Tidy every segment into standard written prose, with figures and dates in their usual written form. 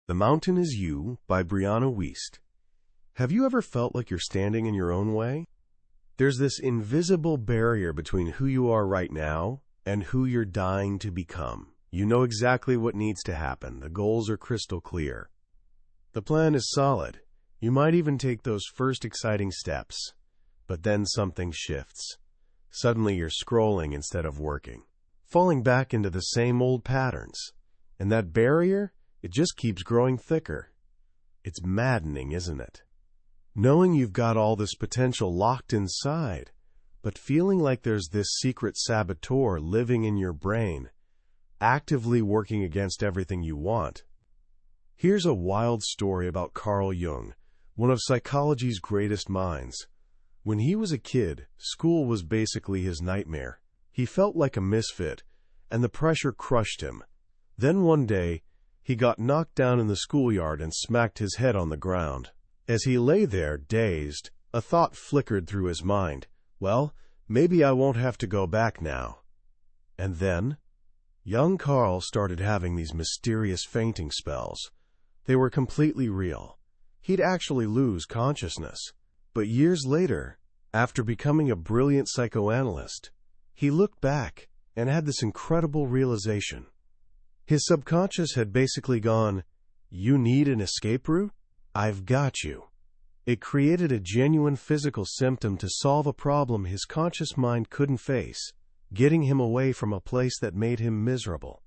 The Mountain Is You by Brianna Wiest. Have you ever felt like you're standing in your own way? There's this invisible barrier between who you are right now and who you're dying to become. You know exactly what needs to happen. The goals are crystal clear. The plan is solid. You might even take those first exciting steps. But then something shifts. Suddenly you're scrolling instead of working, falling back into the same old patterns. And that barrier, it just keeps growing thicker. It's maddening, isn't it? Knowing you've got all this potential locked inside, but feeling like there's this secret saboteur living in your brain, actively working against everything you want. Here's a wild story about Carl Jung, one of psychology's greatest minds. When he was a kid, school was basically his nightmare. He felt like a misfit, and the pressure crushed him. Then one day, he got knocked down in the schoolyard and smacked his head on the ground. As he lay there, dazed, a thought flickered through his mind. Well, maybe I won't have to go back now. And then, young Carl started having these mysterious fainting spells. They were completely real. He'd actually lose consciousness. But years later, after becoming a brilliant psychoanalyst, he looked back and had this incredible realization. His subconscious had basically gone, "You need an escape route? I've got you." It created a genuine physical symptom to solve a problem his conscious mind couldn't face, getting him away from a place that made him miserable.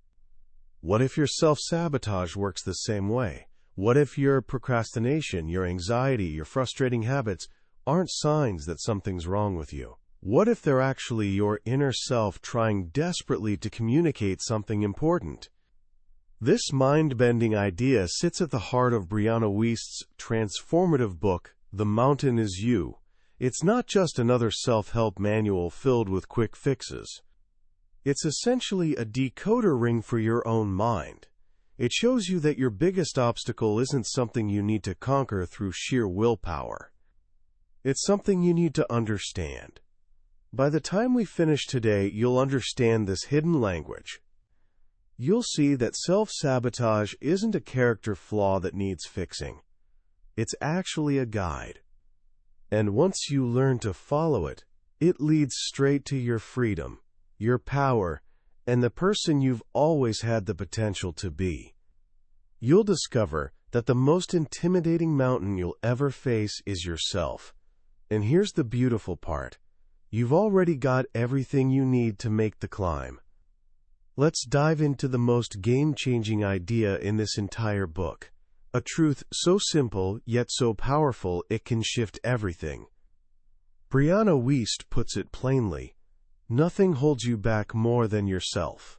What if your self-sabotage works the same way? What if your procrastination, your anxiety, your frustrating habits aren't signs that something's wrong with you? What if they're actually your inner self trying desperately to communicate something important? This mind-bending idea sits at the heart of Brianna Wiest's transformative book, The Mountain Is You. It's not just another self-help manual filled with quick fixes. It's essentially a decoder ring for your own mind. It shows you that your biggest obstacle isn't something you need to conquer through sheer willpower. It's something you need to understand. By the time we finish today, you'll understand this hidden language. You'll see that self-sabotage isn't a character flaw that needs fixing. It's actually a guide. And once you learn to follow it, it leads straight to your freedom, your power, and the person you've always had the potential to be. You'll discover that the most intimidating mountain you'll ever face is yourself. And here's the beautiful part. You've already got everything you need to make the climb. Let's dive into the most game-changing idea in this entire book. A truth so simple, yet so powerful, it can shift everything. Brianna Wiest puts it plainly. Nothing holds you back more than yourself.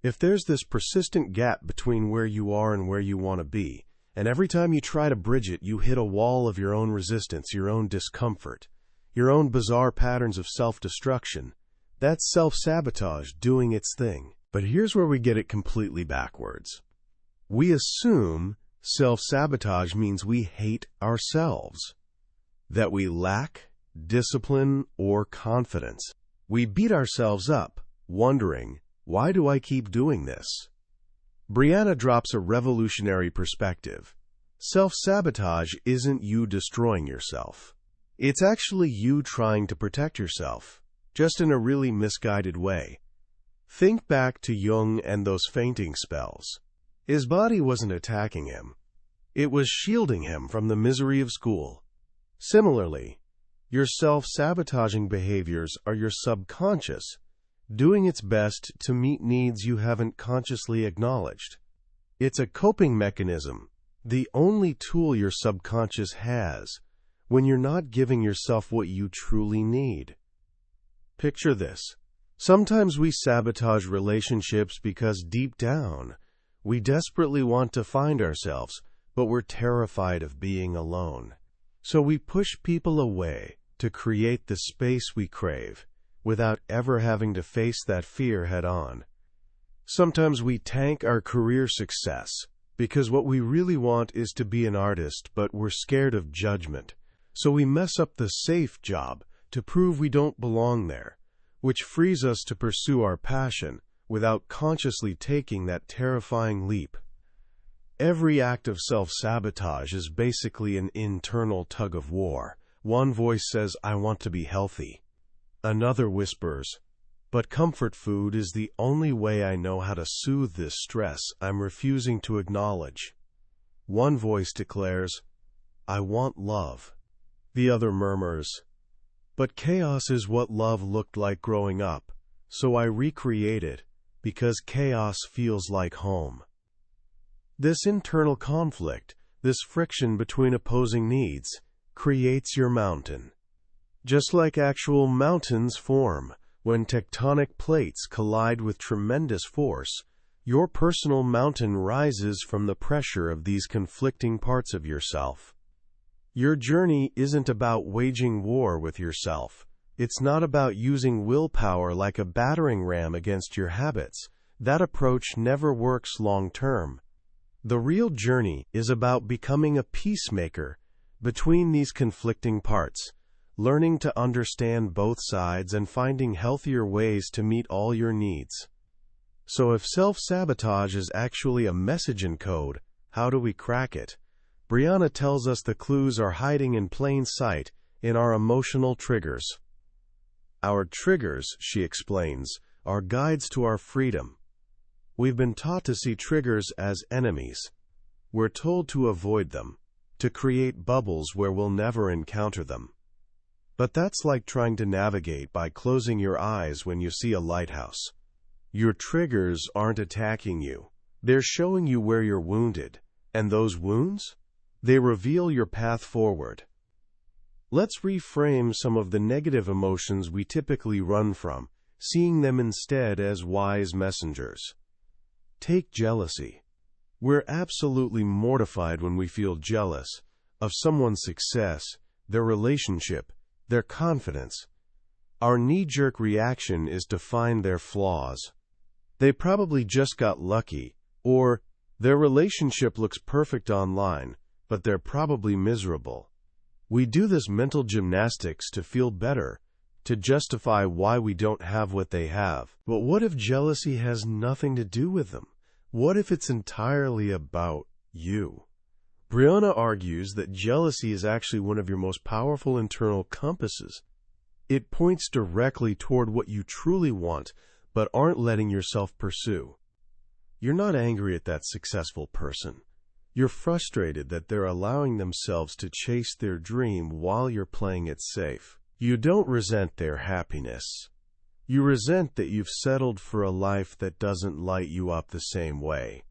If there's this persistent gap between where you are and where you want to be, and every time you try to bridge it, you hit a wall of your own resistance, your own discomfort, your own bizarre patterns of self-destruction, that's self-sabotage doing its thing. But here's where we get it completely backwards. We assume self-sabotage means we hate ourselves, that we lack discipline or confidence. We beat ourselves up, wondering, why do I keep doing this? Brianna drops a revolutionary perspective. Self-sabotage isn't you destroying yourself. It's actually you trying to protect yourself, just in a really misguided way. Think back to Jung and those fainting spells. His body wasn't attacking him. It was shielding him from the misery of school. Similarly, your self-sabotaging behaviors are your subconscious, doing its best to meet needs you haven't consciously acknowledged. It's a coping mechanism, the only tool your subconscious has when you're not giving yourself what you truly need. Picture this. Sometimes we sabotage relationships because deep down, we desperately want to find ourselves, but we're terrified of being alone. So we push people away to create the space we crave, without ever having to face that fear head-on. Sometimes we tank our career success because what we really want is to be an artist, but we're scared of judgment. So we mess up the safe job to prove we don't belong there, which frees us to pursue our passion without consciously taking that terrifying leap. Every act of self-sabotage is basically an internal tug-of-war. One voice says, I want to be healthy. Another whispers, but comfort food is the only way I know how to soothe this stress I'm refusing to acknowledge. One voice declares, I want love. The other murmurs, but chaos is what love looked like growing up, so I recreate it because chaos feels like home. This internal conflict, this friction between opposing needs, creates your mountain. Just like actual mountains form when tectonic plates collide with tremendous force, your personal mountain rises from the pressure of these conflicting parts of yourself. Your journey isn't about waging war with yourself. It's not about using willpower like a battering ram against your habits. That approach never works long term. The real journey is about becoming a peacemaker between these conflicting parts, learning to understand both sides and finding healthier ways to meet all your needs. So if self-sabotage is actually a message in code, how do we crack it? Brianna tells us the clues are hiding in plain sight in our emotional triggers. Our triggers, she explains, are guides to our freedom. We've been taught to see triggers as enemies. We're told to avoid them, to create bubbles where we'll never encounter them. But that's like trying to navigate by closing your eyes when you see a lighthouse. Your triggers aren't attacking you. They're showing you where you're wounded. And those wounds? They reveal your path forward. Let's reframe some of the negative emotions we typically run from, seeing them instead as wise messengers. Take jealousy. We're absolutely mortified when we feel jealous of someone's success, their relationship, their confidence. Our knee-jerk reaction is to find their flaws. They probably just got lucky, or their relationship looks perfect online, but they're probably miserable. We do this mental gymnastics to feel better, to justify why we don't have what they have. But what if jealousy has nothing to do with them? What if it's entirely about you? Brianna argues that jealousy is actually one of your most powerful internal compasses. It points directly toward what you truly want, but aren't letting yourself pursue. You're not angry at that successful person. You're frustrated that they're allowing themselves to chase their dream while you're playing it safe. You don't resent their happiness. You resent that you've settled for a life that doesn't light you up the same way.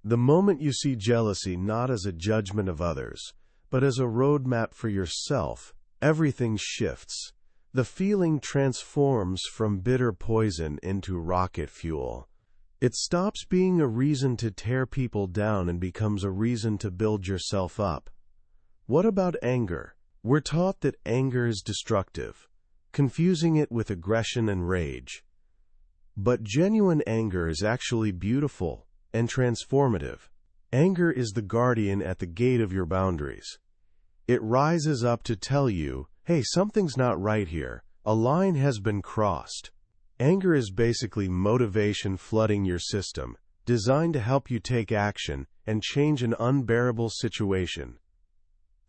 The moment you see jealousy not as a judgment of others, but as a roadmap for yourself, everything shifts. The feeling transforms from bitter poison into rocket fuel. It stops being a reason to tear people down and becomes a reason to build yourself up. What about anger? We're taught that anger is destructive, confusing it with aggression and rage. But genuine anger is actually beautiful and transformative. Anger is the guardian at the gate of your boundaries. It rises up to tell you, hey, something's not right here. A line has been crossed. Anger is basically motivation flooding your system, designed to help you take action and change an unbearable situation.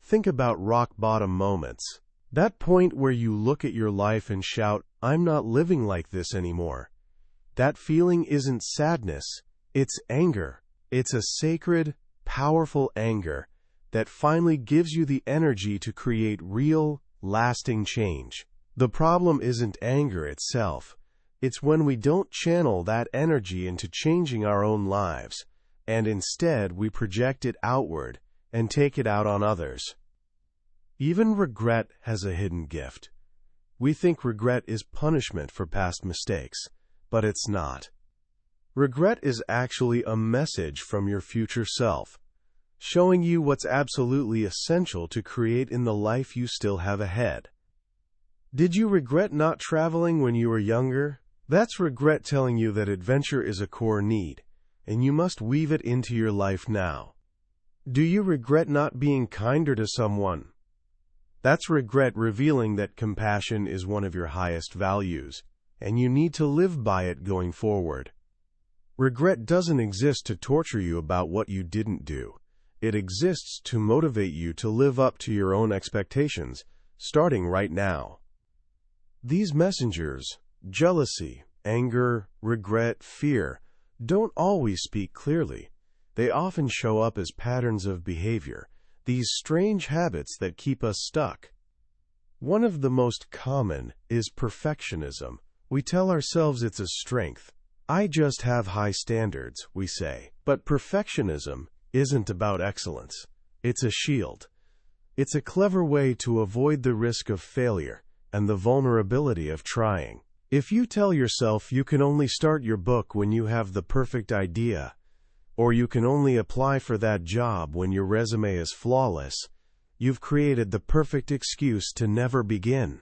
Think about rock-bottom moments. That point where you look at your life and shout, I'm not living like this anymore. That feeling isn't sadness, it's anger. It's a sacred, powerful anger that finally gives you the energy to create real, lasting change. The problem isn't anger itself. It's when we don't channel that energy into changing our own lives, and instead we project it outward and take it out on others. Even regret has a hidden gift. We think regret is punishment for past mistakes, but it's not. Regret is actually a message from your future self, showing you what's absolutely essential to create in the life you still have ahead. Did you regret not traveling when you were younger? That's regret telling you that adventure is a core need, and you must weave it into your life now. Do you regret not being kinder to someone? That's regret revealing that compassion is one of your highest values, and you need to live by it going forward. Regret doesn't exist to torture you about what you didn't do. It exists to motivate you to live up to your own expectations, starting right now. These messengers, jealousy, anger, regret, fear, don't always speak clearly. They often show up as patterns of behavior, these strange habits that keep us stuck. One of the most common is perfectionism. We tell ourselves it's a strength. I just have high standards, we say. But perfectionism isn't about excellence. It's a shield. It's a clever way to avoid the risk of failure and the vulnerability of trying. If you tell yourself you can only start your book when you have the perfect idea, or you can only apply for that job when your resume is flawless, you've created the perfect excuse to never begin.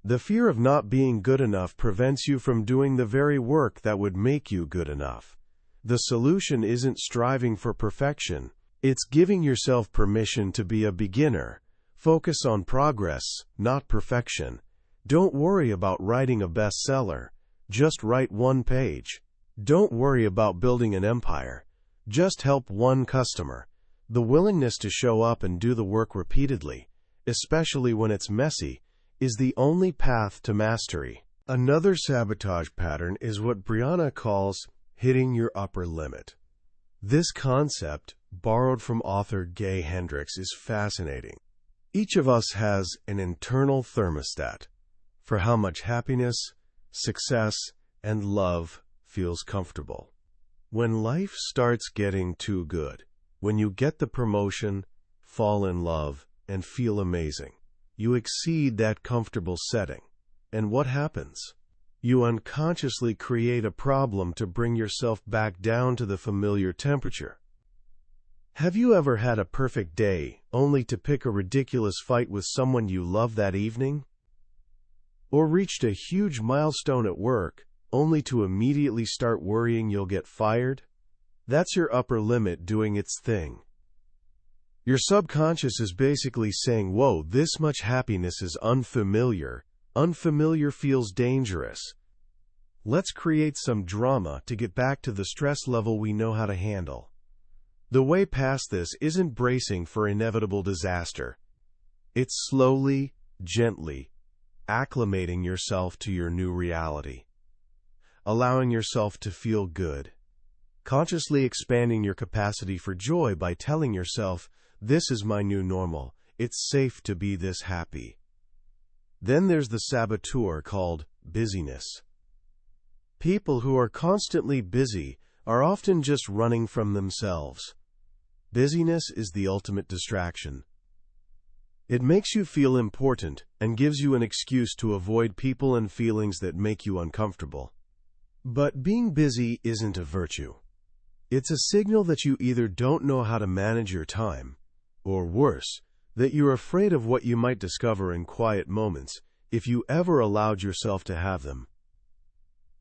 The fear of not being good enough prevents you from doing the very work that would make you good enough. The solution isn't striving for perfection. It's giving yourself permission to be a beginner. Focus on progress, not perfection. Don't worry about writing a bestseller. Just write one page. Don't worry about building an empire. Just help one customer. The willingness to show up and do the work repeatedly, especially when it's messy, is the only path to mastery. Another sabotage pattern is what Brianna calls hitting your upper limit. This concept, borrowed from author Gay Hendricks, is fascinating. Each of us has an internal thermostat for how much happiness, success, and love feels comfortable. When life starts getting too good, when you get the promotion, fall in love, and feel amazing, you exceed that comfortable setting. And what happens? You unconsciously create a problem to bring yourself back down to the familiar temperature. Have you ever had a perfect day only to pick a ridiculous fight with someone you love that evening? Or reached a huge milestone at work only to immediately start worrying you'll get fired? That's your upper limit doing its thing. Your subconscious is basically saying, whoa, this much happiness is unfamiliar. Unfamiliar feels dangerous. Let's create some drama to get back to the stress level we know how to handle. The way past this isn't bracing for inevitable disaster. It's slowly, gently, acclimating yourself to your new reality. Allowing yourself to feel good. Consciously expanding your capacity for joy by telling yourself, this is my new normal. It's safe to be this happy. Then there's the saboteur called busyness. People who are constantly busy are often just running from themselves. Busyness is the ultimate distraction. It makes you feel important and gives you an excuse to avoid people and feelings that make you uncomfortable. But being busy isn't a virtue. It's a signal that you either don't know how to manage your time, or worse, that you're afraid of what you might discover in quiet moments if you ever allowed yourself to have them.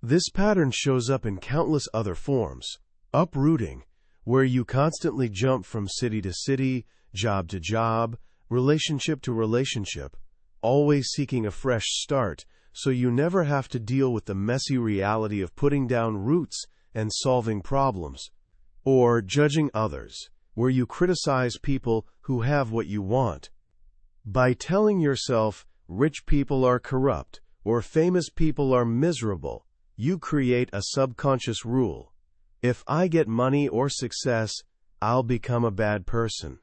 This pattern shows up in countless other forms. Uprooting, where you constantly jump from city to city, job to job, relationship to relationship, always seeking a fresh start, so you never have to deal with the messy reality of putting down roots and solving problems. Or judging others, where you criticize people who have what you want. By telling yourself, rich people are corrupt, or famous people are miserable, you create a subconscious rule. If I get money or success, I'll become a bad person.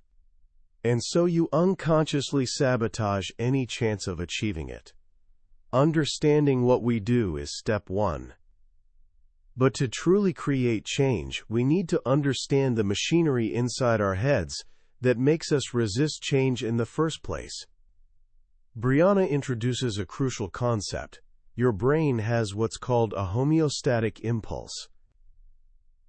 And so you unconsciously sabotage any chance of achieving it. Understanding what we do is step one. But to truly create change, we need to understand the machinery inside our heads that makes us resist change in the first place. Brianna introduces a crucial concept. Your brain has what's called a homeostatic impulse.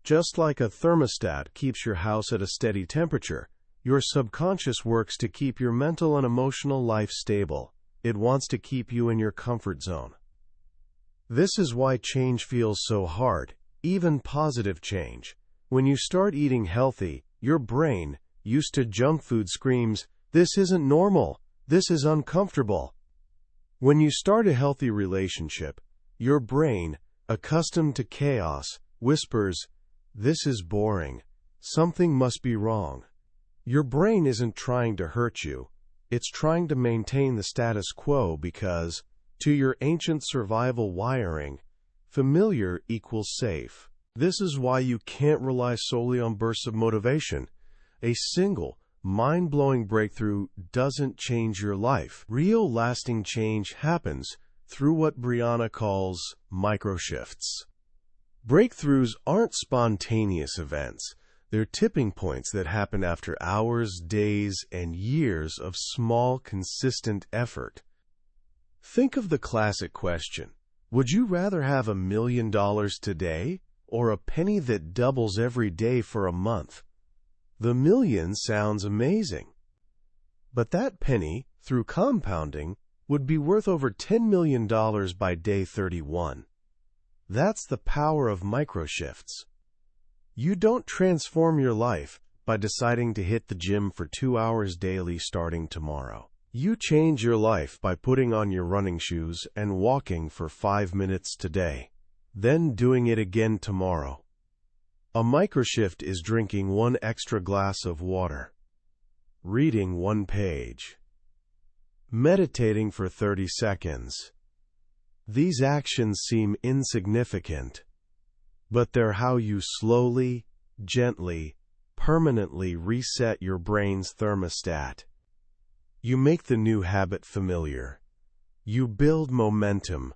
Just like a thermostat keeps your house at a steady temperature, your subconscious works to keep your mental and emotional life stable. It wants to keep you in your comfort zone. This is why change feels so hard, even positive change. When you start eating healthy, your brain, used to junk food, screams, "This isn't normal. This is uncomfortable." When you start a healthy relationship, your brain, accustomed to chaos, whispers, "This is boring. Something must be wrong." Your brain isn't trying to hurt you. It's trying to maintain the status quo because, to your ancient survival wiring, familiar equals safe. This is why you can't rely solely on bursts of motivation. A single, mind-blowing breakthrough doesn't change your life. Real lasting change happens through what Brianna calls microshifts. Breakthroughs aren't spontaneous events. They're tipping points that happen after hours, days, and years of small, consistent effort. Think of the classic question: would you rather have $1 million today or a penny that doubles every day for a month? The million sounds amazing. But that penny, through compounding, would be worth over $10 million by day 31. That's the power of microshifts. You don't transform your life by deciding to hit the gym for 2 hours daily starting tomorrow. You change your life by putting on your running shoes and walking for 5 minutes today, then doing it again tomorrow. A microshift is drinking 1 extra glass of water, reading 1 page, meditating for 30 seconds. These actions seem insignificant, but they're how you slowly, gently, permanently reset your brain's thermostat. You make the new habit familiar. You build momentum.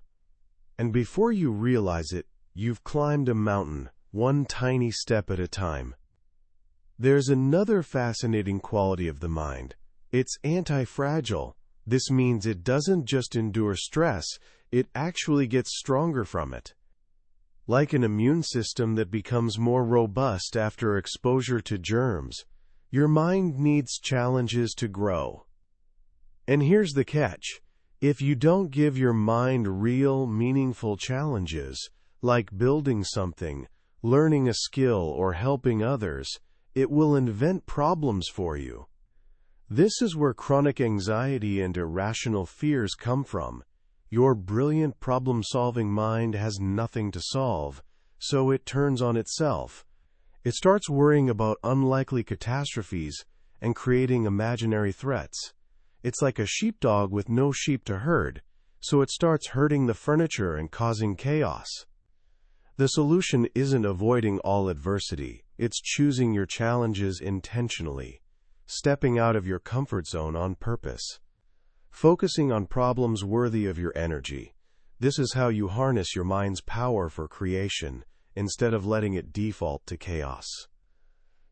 And before you realize it, you've climbed a mountain, one tiny step at a time. There's another fascinating quality of the mind. It's anti-fragile. This means it doesn't just endure stress, it actually gets stronger from it. Like an immune system that becomes more robust after exposure to germs, your mind needs challenges to grow. And here's the catch. If you don't give your mind real, meaningful challenges, like building something, learning a skill, or helping others, it will invent problems for you. This is where chronic anxiety and irrational fears come from. Your brilliant problem-solving mind has nothing to solve, so it turns on itself. It starts worrying about unlikely catastrophes and creating imaginary threats. It's like a sheepdog with no sheep to herd, so it starts herding the furniture and causing chaos. The solution isn't avoiding all adversity, it's choosing your challenges intentionally, stepping out of your comfort zone on purpose. Focusing on problems worthy of your energy. This is how you harness your mind's power for creation, instead of letting it default to chaos.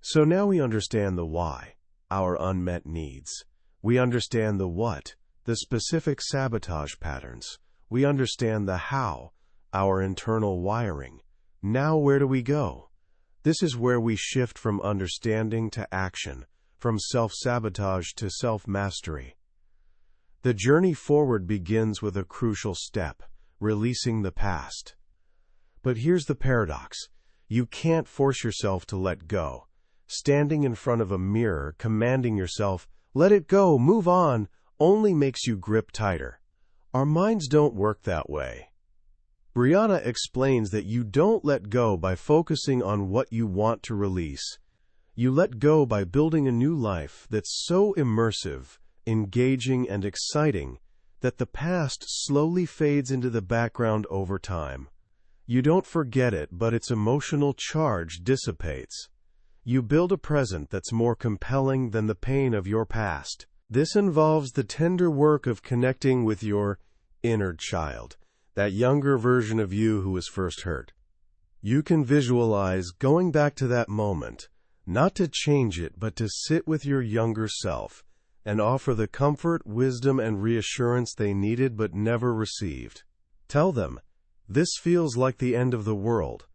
So now we understand the why, our unmet needs. We understand the what, the specific sabotage patterns. We understand the how, our internal wiring. Now where do we go? This is where we shift from understanding to action, from self-sabotage to self-mastery. The journey forward begins with a crucial step, releasing the past. But here's the paradox. You can't force yourself to let go. Standing in front of a mirror, commanding yourself, "Let it go, move on," only makes you grip tighter. Our minds don't work that way. Brianna explains that you don't let go by focusing on what you want to release. You let go by building a new life that's so immersive, engaging, and exciting that the past slowly fades into the background over time. You don't forget it, but its emotional charge dissipates. You build a present that's more compelling than the pain of your past. This involves the tender work of connecting with your inner child, that younger version of you who was first hurt. You can visualize going back to that moment, not to change it, but to sit with your younger self and offer the comfort, wisdom, and reassurance they needed but never received. Tell them, "This feels like the end of the world,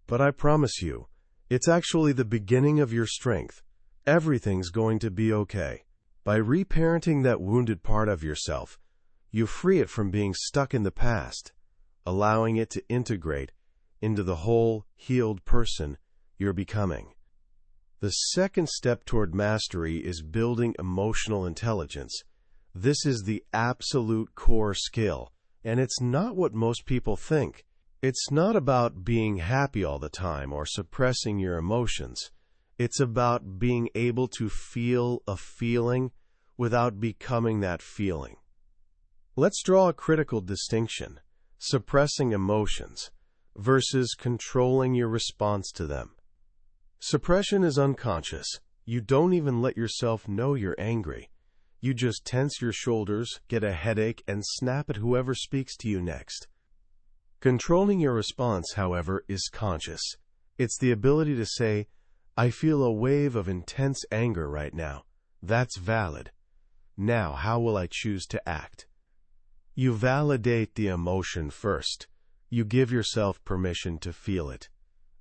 but I promise you, it's actually the beginning of your strength. Everything's going to be okay." By reparenting that wounded part of yourself, you free it from being stuck in the past, allowing it to integrate into the whole, healed person you're becoming. The second step toward mastery is building emotional intelligence. This is the absolute core skill, and it's not what most people think. It's not about being happy all the time or suppressing your emotions. It's about being able to feel a feeling without becoming that feeling. Let's draw a critical distinction: suppressing emotions versus controlling your response to them. Suppression is unconscious. You don't even let yourself know you're angry. You just tense your shoulders, get a headache, and snap at whoever speaks to you next. Controlling your response, however, is conscious. It's the ability to say, I feel a wave of intense anger right now. That's valid. Now, how will I choose to act? You validate the emotion first. You give yourself permission to feel it.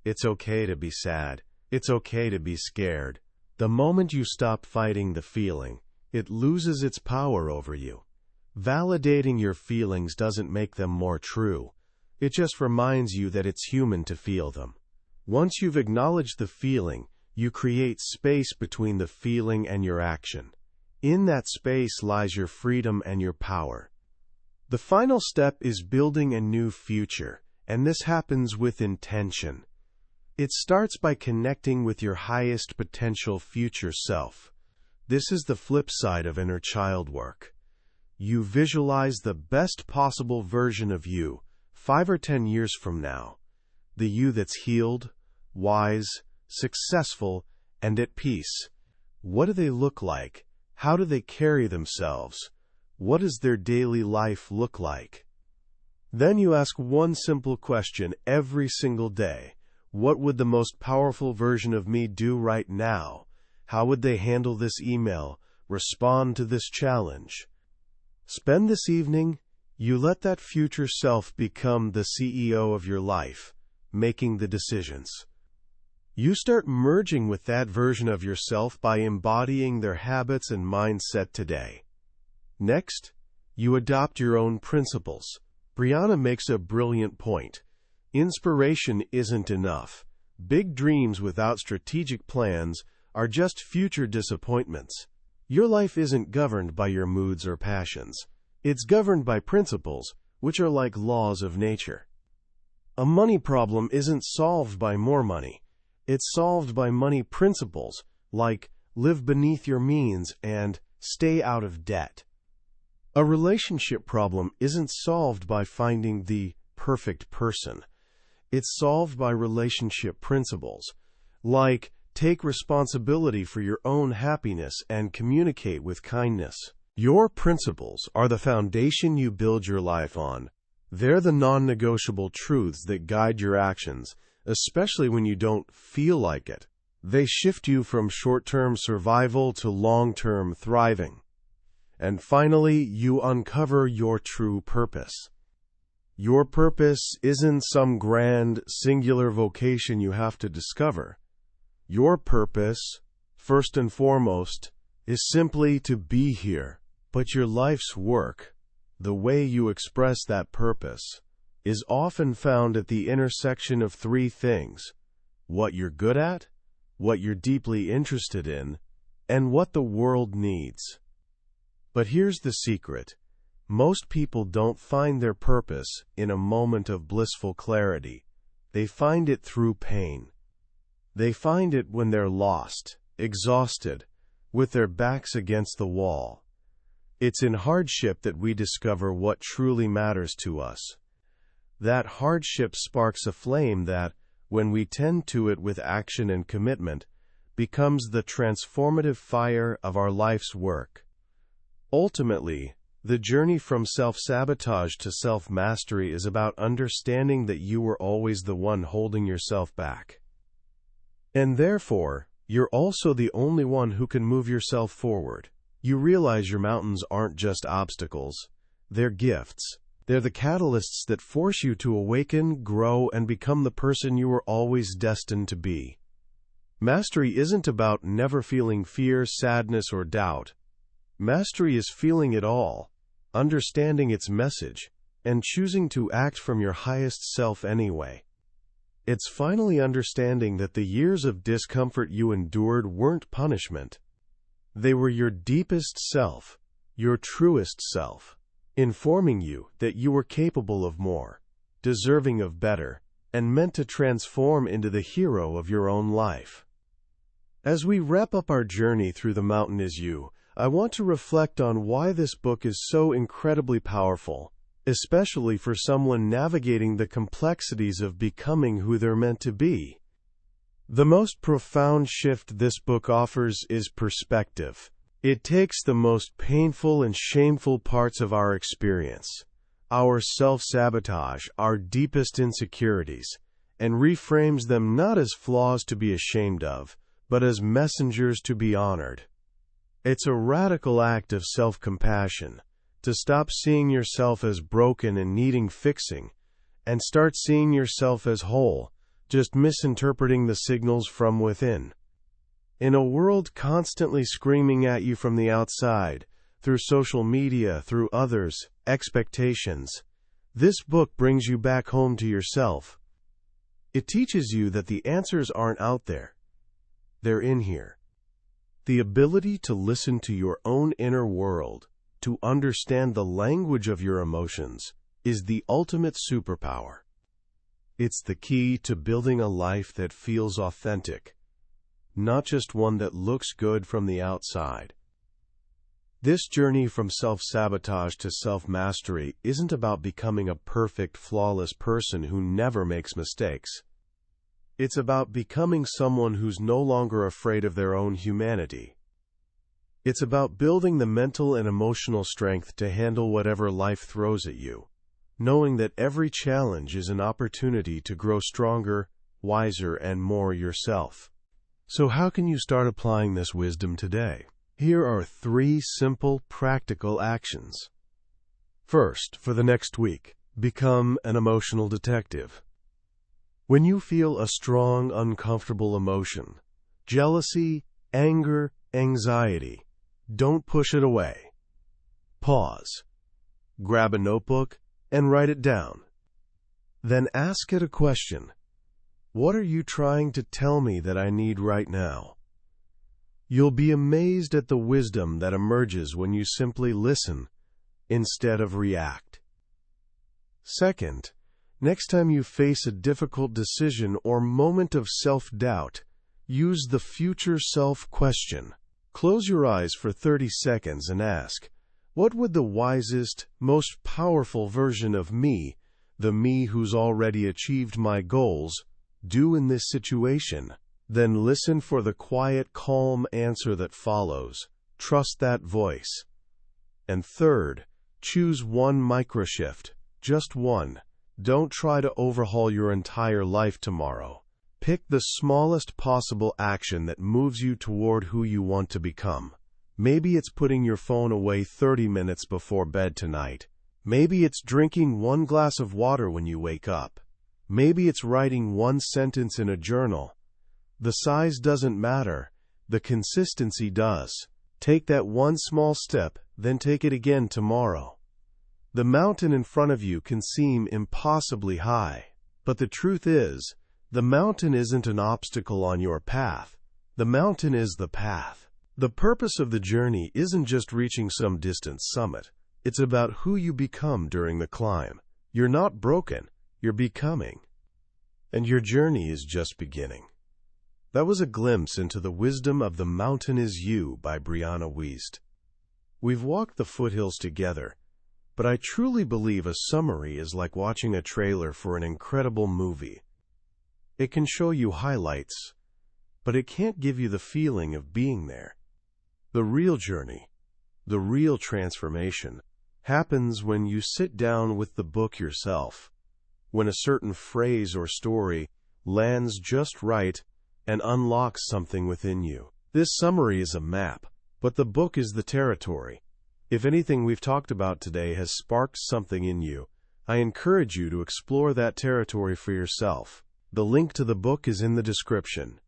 It's okay to be sad. It's okay to be scared. The moment you stop fighting the feeling, it loses its power over you. Validating your feelings doesn't make them more true. It just reminds you that it's human to feel them. Once you've acknowledged the feeling, you create space between the feeling and your action. In that space lies your freedom and your power. The final step is building a new future, and this happens with intention. It starts by connecting with your highest potential future self. This is the flip side of inner child work. You visualize the best possible version of you, 5 or 10 years from now. The you that's healed, wise, successful, and at peace. What do they look like? How do they carry themselves? What does their daily life look like? Then you ask one simple question every single day. What would the most powerful version of me do right now? How would they handle this email, respond to this challenge? Spend this evening, you let that future self become the CEO of your life, making the decisions. You start merging with that version of yourself by embodying their habits and mindset today. Next, you adopt your own principles. Brianna makes a brilliant point. Inspiration isn't enough. Big dreams without strategic plans are just future disappointments. Your life isn't governed by your moods or passions. It's governed by principles, which are like laws of nature. A money problem isn't solved by more money. It's solved by money principles, like live beneath your means and stay out of debt. A relationship problem isn't solved by finding the perfect person. It's solved by relationship principles, like take responsibility for your own happiness and communicate with kindness. Your principles are the foundation you build your life on. They're the non-negotiable truths that guide your actions, especially when you don't feel like it. They shift you from short-term survival to long-term thriving. And finally, you uncover your true purpose. Your purpose isn't some grand, singular vocation you have to discover. Your purpose, first and foremost, is simply to be here. But your life's work, the way you express that purpose, is often found at the intersection of 3 things: what you're good at, what you're deeply interested in, and what the world needs. But here's the secret. Most people don't find their purpose in a moment of blissful clarity. They find it through pain. They find it when they're lost, exhausted, with their backs against the wall. It's in hardship that we discover what truly matters to us. That hardship sparks a flame that, when we tend to it with action and commitment, becomes the transformative fire of our life's work. Ultimately, the journey from self-sabotage to self-mastery is about understanding that you were always the one holding yourself back. And therefore, you're also the only one who can move yourself forward. You realize your mountains aren't just obstacles. They're gifts. They're the catalysts that force you to awaken, grow, and become the person you were always destined to be. Mastery isn't about never feeling fear, sadness, or doubt. Mastery is feeling it all, understanding its message, and choosing to act from your highest self anyway. It's finally understanding that the years of discomfort you endured weren't punishment. They were your deepest self, your truest self, informing you that you were capable of more. deserving of better, and meant to transform into the hero of your own life. As we wrap up our journey through The Mountain Is You, I want to reflect on why this book is so incredibly powerful, especially for someone navigating the complexities of becoming who they're meant to be. The most profound shift this book offers is perspective. It takes the most painful and shameful parts of our experience, our self-sabotage, our deepest insecurities, and reframes them not as flaws to be ashamed of, but as messengers to be honored. It's a radical act of self-compassion, to stop seeing yourself as broken and needing fixing, and start seeing yourself as whole, just misinterpreting the signals from within. In a world constantly screaming at you from the outside, through social media, through others, expectations, this book brings you back home to yourself. It teaches you that the answers aren't out there. They're in here. The ability to listen to your own inner world, to understand the language of your emotions, is the ultimate superpower. It's the key to building a life that feels authentic, not just one that looks good from the outside. This journey from self-sabotage to self-mastery isn't about becoming a perfect, flawless person who never makes mistakes. It's about becoming someone who's no longer afraid of their own humanity. It's about building the mental and emotional strength to handle whatever life throws at you, knowing that every challenge is an opportunity to grow stronger, wiser, and more yourself. So how can you start applying this wisdom today? Here are 3 simple, practical actions. First, for the next week, become an emotional detective. When you feel a strong, uncomfortable emotion, jealousy, anger, anxiety, don't push it away. Pause. Grab a notebook and write it down. Then ask it a question. What are you trying to tell me that I need right now? You'll be amazed at the wisdom that emerges when you simply listen instead of react. Second, next time you face a difficult decision or moment of self-doubt, use the future self question. Close your eyes for 30 seconds and ask, what would the wisest, most powerful version of me, the me who's already achieved my goals, do in this situation? Then listen for the quiet, calm answer that follows. Trust that voice. And third, choose one microshift, just one. Don't try to overhaul your entire life tomorrow. Pick the smallest possible action that moves you toward who you want to become. Maybe it's putting your phone away 30 minutes before bed tonight. Maybe it's drinking 1 glass of water when you wake up. Maybe it's writing 1 sentence in a journal. The size doesn't matter. The consistency does. Take that one small step, then take it again tomorrow. The mountain in front of you can seem impossibly high. But the truth is, the mountain isn't an obstacle on your path. The mountain is the path. The purpose of the journey isn't just reaching some distant summit. It's about who you become during the climb. You're not broken. You're becoming. And your journey is just beginning. That was a glimpse into the wisdom of The Mountain Is You by Brianna Wiest. We've walked the foothills together, but I truly believe a summary is like watching a trailer for an incredible movie. It can show you highlights, but it can't give you the feeling of being there. The real journey, the real transformation, happens when you sit down with the book yourself, when a certain phrase or story lands just right and unlocks something within you. This summary is a map, but the book is the territory. If anything we've talked about today has sparked something in you, I encourage you to explore that territory for yourself. The link to the book is in the description.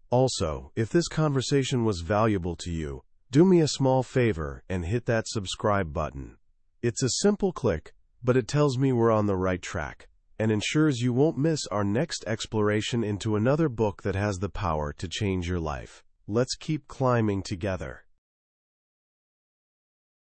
Also, if this conversation was valuable to you, do me a small favor and hit that subscribe button. It's a simple click, but it tells me we're on the right track and ensures you won't miss our next exploration into another book that has the power to change your life. Let's keep climbing together.